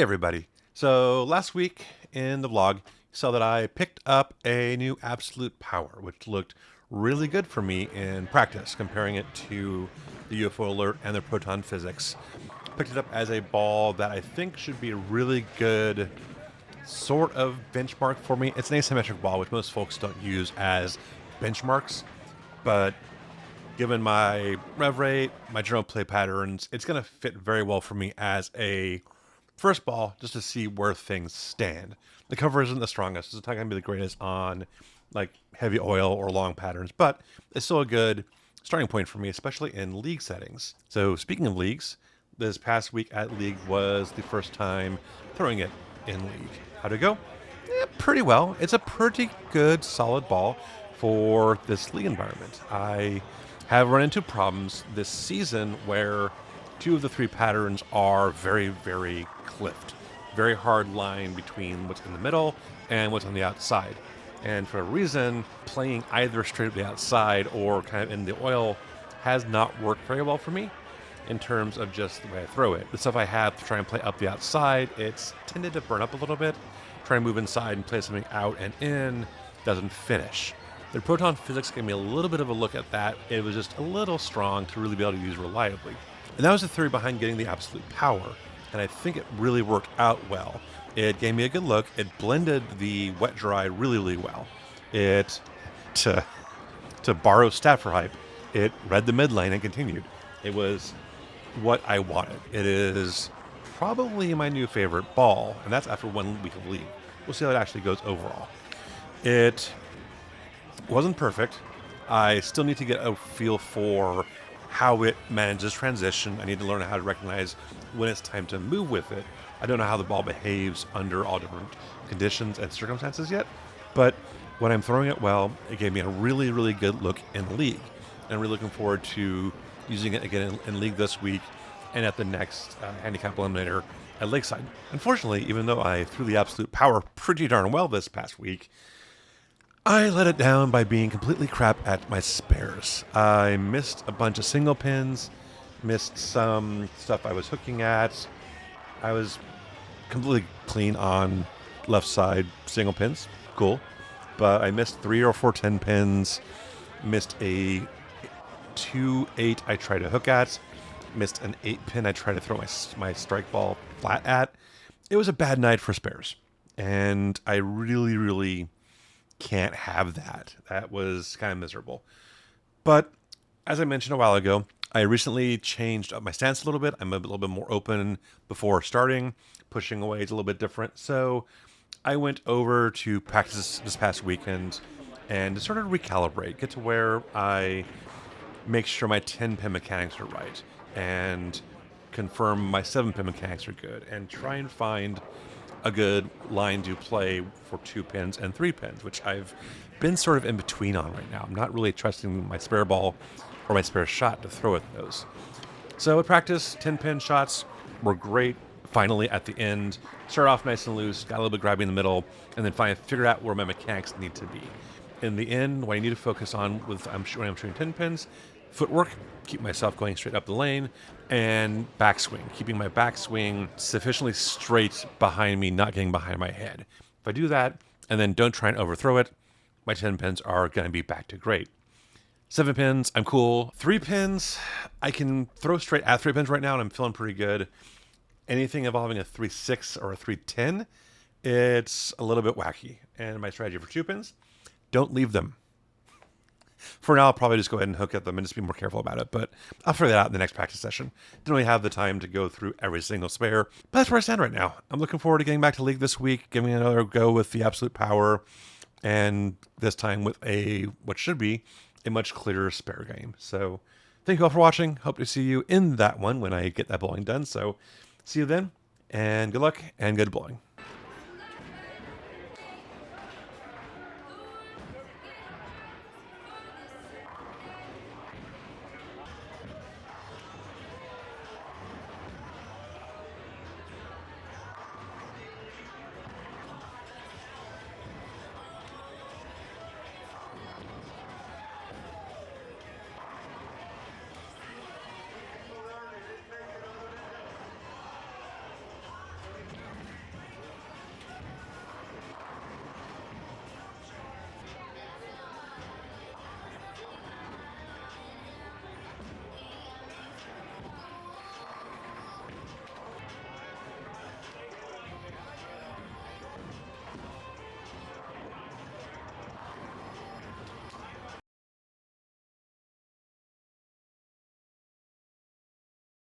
Hey everybody. So last week in the vlog, you saw that I picked up a new absolute power, which looked really good for me in practice, comparing it to the UFO alert and the proton physics. Picked it up as a ball that I think should be a really good sort of benchmark for me. It's an asymmetric ball, which most folks don't use as benchmarks, but given my rev rate, my general play patterns, it's going to fit very well for me as a first ball, just to see where things stand. The cover isn't the strongest. It's not going to be the greatest on like heavy oil or long patterns, but it's still a good starting point for me, especially in league settings. So speaking of leagues, this past week at league was the first time throwing it in league. How'd it go? Pretty well. It's a pretty good, solid ball for this league environment. I have run into problems this season where two of the three patterns are very, very clipped. Very hard line between what's in the middle and what's on the outside. And for a reason, playing either straight up the outside or kind of in the oil has not worked very well for me in terms of just the way I throw it. The stuff I have to try and play up the outside, it's tended to burn up a little bit. Try and move inside and play something out and in doesn't finish. The proton physics gave me a little bit of a look at that. It was just a little strong to really be able to use reliably. And that was the theory behind getting the absolute power. And I think it really worked out well. It gave me a good look. It blended the wet dry really, really well. It, to borrow Stafford hype, it read the mid lane and continued. It was what I wanted. It is probably my new favorite ball, and that's after 1 week of league. We'll see how it actually goes overall. It wasn't perfect. I still need to get a feel for how it manages transition. I need to learn how to recognize when it's time to move with it. I don't know how the ball behaves under all different conditions and circumstances yet, but when I'm throwing it well, it gave me a really, really good look in the league. And I'm really looking forward to using it again in league this week and at the next handicap eliminator at Lakeside. Unfortunately, even though I threw the absolute power pretty darn well this past week, I let it down by being completely crap at my spares. I missed a bunch of single pins, missed some stuff I was hooking at. I was completely clean on left side single pins. Cool. But I missed 3 or 4 10 pins, missed a 2-8 I tried to hook at, missed an 8 pin I tried to throw my strike ball flat at. It was a bad night for spares. And I really, really can't have that. That was kind of miserable. But as I mentioned a while ago, I recently changed up my stance a little bit. I'm a little bit more open before starting. Pushing away is a little bit different. So I went over to practice this past weekend and sort of recalibrate, get to where I make sure my 10-pin mechanics are right and confirm my 7-pin mechanics are good and try and find a good line to play for 2 pins and 3 pins, which I've been sort of in between on right now. I'm not really trusting my spare ball or my spare shot to throw at those. So at practice, 10-pin shots were great. Finally, at the end, started off nice and loose, got a little bit grabby in the middle, and then finally figured out where my mechanics need to be. In the end, what I need to focus on when I'm shooting 10 pins, footwork, keep myself going straight up the lane, and backswing, keeping my backswing sufficiently straight behind me, not getting behind my head. If I do that, and then don't try and overthrow it, my 10 pins are going to be back to great. 7 pins, I'm cool. 3 pins, I can throw straight at 3 pins right now, and I'm feeling pretty good. Anything involving a 3-6 or a 3-10, it's a little bit wacky. And my strategy for 2 pins, don't leave them. For now, I'll probably just go ahead and hook at them and just be more careful about it. But I'll figure that out in the next practice session. Didn't really have the time to go through every single spare. But that's where I stand right now. I'm looking forward to getting back to league this week, giving it another go with the absolute power, and this time with what should be a much clearer spare game. So thank you all for watching. Hope to see you in that one when I get that bowling done. So see you then, and good luck and good bowling.